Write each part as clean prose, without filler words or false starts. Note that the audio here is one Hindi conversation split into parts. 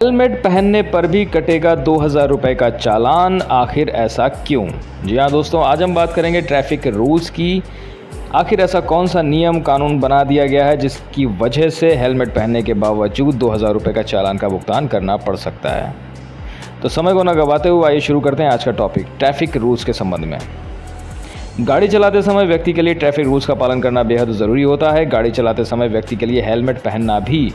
हेलमेट पहनने पर भी कटेगा 2000 रुपये का चालान, आखिर ऐसा क्यों? जी हाँ दोस्तों, आज हम बात करेंगे ट्रैफिक रूल्स की। आखिर ऐसा कौन सा नियम कानून बना दिया गया है जिसकी वजह से हेलमेट पहनने के बावजूद 2000 रुपये का चालान का भुगतान करना पड़ सकता है। तो समय को न गवाते हुए आइए शुरू करते हैं आज का टॉपिक ट्रैफिक रूल्स के संबंध में। गाड़ी चलाते समय व्यक्ति के लिए ट्रैफिक रूल्स का पालन करना बेहद ज़रूरी होता है। गाड़ी चलाते समय व्यक्ति के लिए हेलमेट पहनना भी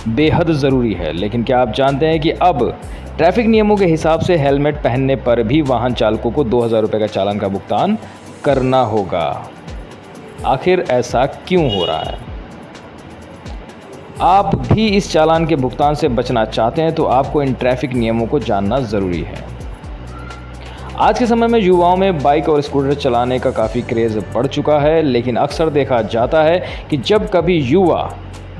बेहद ज़रूरी है। लेकिन क्या आप जानते हैं कि अब ट्रैफिक नियमों के हिसाब से हेलमेट पहनने पर भी वाहन चालकों को 2000 रुपये का चालान का भुगतान करना होगा? आखिर ऐसा क्यों हो रहा है? आप भी इस चालान के भुगतान से बचना चाहते हैं तो आपको इन ट्रैफिक नियमों को जानना ज़रूरी है। आज के समय में युवाओं में बाइक और स्कूटर चलाने का काफ़ी क्रेज़ बढ़ चुका है, लेकिन अक्सर देखा जाता है कि जब कभी युवा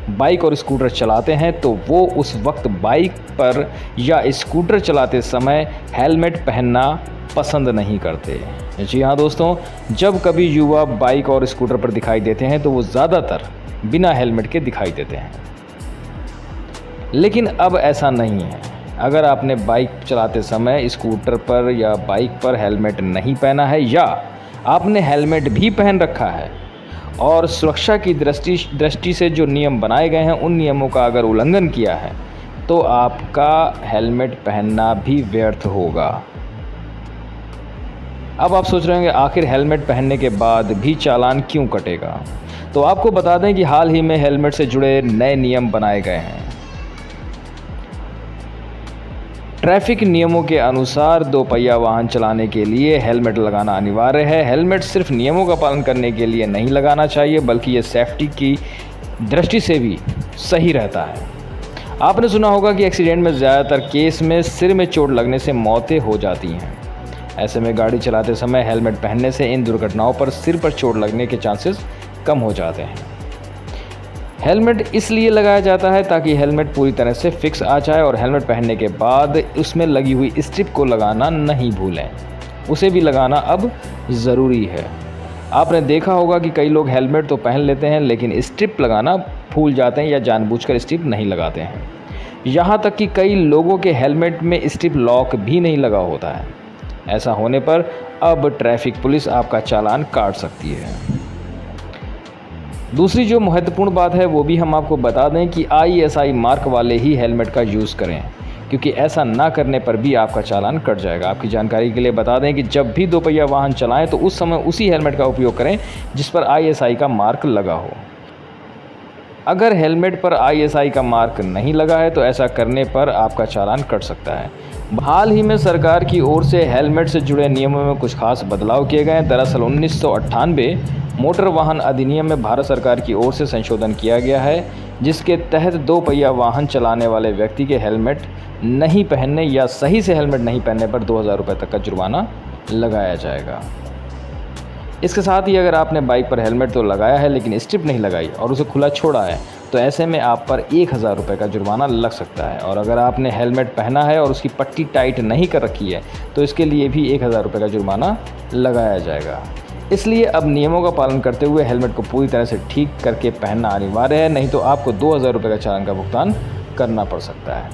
बाइक और स्कूटर चलाते हैं तो वो उस वक्त बाइक पर या स्कूटर चलाते समय हेलमेट पहनना पसंद नहीं करते। जी हाँ दोस्तों, जब कभी युवा बाइक और स्कूटर पर दिखाई देते हैं तो वो ज़्यादातर बिना हेलमेट के दिखाई देते हैं। लेकिन अब ऐसा नहीं है। अगर आपने बाइक चलाते समय स्कूटर पर या बाइक पर हेलमेट नहीं पहना है या आपने हेलमेट भी पहन रखा है और सुरक्षा की दृष्टि से जो नियम बनाए गए हैं उन नियमों का अगर उल्लंघन किया है तो आपका हेलमेट पहनना भी व्यर्थ होगा। अब आप सोच रहे होंगे आखिर हेलमेट पहनने के बाद भी चालान क्यों कटेगा? तो आपको बता दें कि हाल ही में हेलमेट से जुड़े नए नियम बनाए गए हैं। ट्रैफिक नियमों के अनुसार दो पहिया वाहन चलाने के लिए हेलमेट लगाना अनिवार्य है। हेलमेट सिर्फ नियमों का पालन करने के लिए नहीं लगाना चाहिए, बल्कि ये सेफ्टी की दृष्टि से भी सही रहता है। आपने सुना होगा कि एक्सीडेंट में ज़्यादातर केस में सिर में चोट लगने से मौतें हो जाती हैं। ऐसे में गाड़ी चलाते समय हेलमेट पहनने से इन दुर्घटनाओं पर सिर पर चोट लगने के चांसेस कम हो जाते हैं। हेलमेट इसलिए लगाया जाता है ताकि हेलमेट पूरी तरह से फिक्स आ जाए और हेलमेट पहनने के बाद उसमें लगी हुई स्ट्रिप को लगाना नहीं भूलें। उसे भी लगाना अब ज़रूरी है। आपने देखा होगा कि कई लोग हेलमेट तो पहन लेते हैं लेकिन स्ट्रिप लगाना भूल जाते हैं या जानबूझकर स्ट्रिप नहीं लगाते हैं। यहाँ तक कि कई लोगों के हेलमेट में स्ट्रिप लॉक भी नहीं लगा होता है। ऐसा होने पर अब ट्रैफिक पुलिस आपका चालान काट सकती है। दूसरी जो महत्वपूर्ण बात है वो भी हम आपको बता दें कि ISI मार्क वाले ही हेलमेट का यूज़ करें, क्योंकि ऐसा ना करने पर भी आपका चालान कट जाएगा। आपकी जानकारी के लिए बता दें कि जब भी दोपहिया वाहन चलाएं तो उस समय उसी हेलमेट का उपयोग करें जिस पर ISI का मार्क लगा हो। अगर हेलमेट पर ISI का मार्क नहीं लगा है तो ऐसा करने पर आपका चालान कट सकता है। हाल ही में सरकार की ओर से हेलमेट से जुड़े नियमों में कुछ खास बदलाव किए गए हैं। दरअसल 1998 मोटर वाहन अधिनियम में भारत सरकार की ओर से संशोधन किया गया है, जिसके तहत दो पहिया वाहन चलाने वाले व्यक्ति के हेलमेट नहीं पहनने या सही से हेलमेट नहीं पहनने पर 2000 रुपये तक का जुर्माना लगाया जाएगा। इसके साथ ही अगर आपने बाइक पर हेलमेट तो लगाया है लेकिन स्ट्रिप नहीं लगाई और उसे खुला छोड़ा है तो ऐसे में आप पर 1000 रुपये का जुर्माना लग सकता है। और अगर आपने हेलमेट पहना है और उसकी पट्टी टाइट नहीं कर रखी है तो इसके लिए भी 1000 रुपये का जुर्माना लगाया जाएगा। इसलिए अब नियमों का पालन करते हुए हेलमेट को पूरी तरह से ठीक करके पहनना अनिवार्य है, नहीं तो आपको 2000 रुपये का चालान का भुगतान करना पड़ सकता है।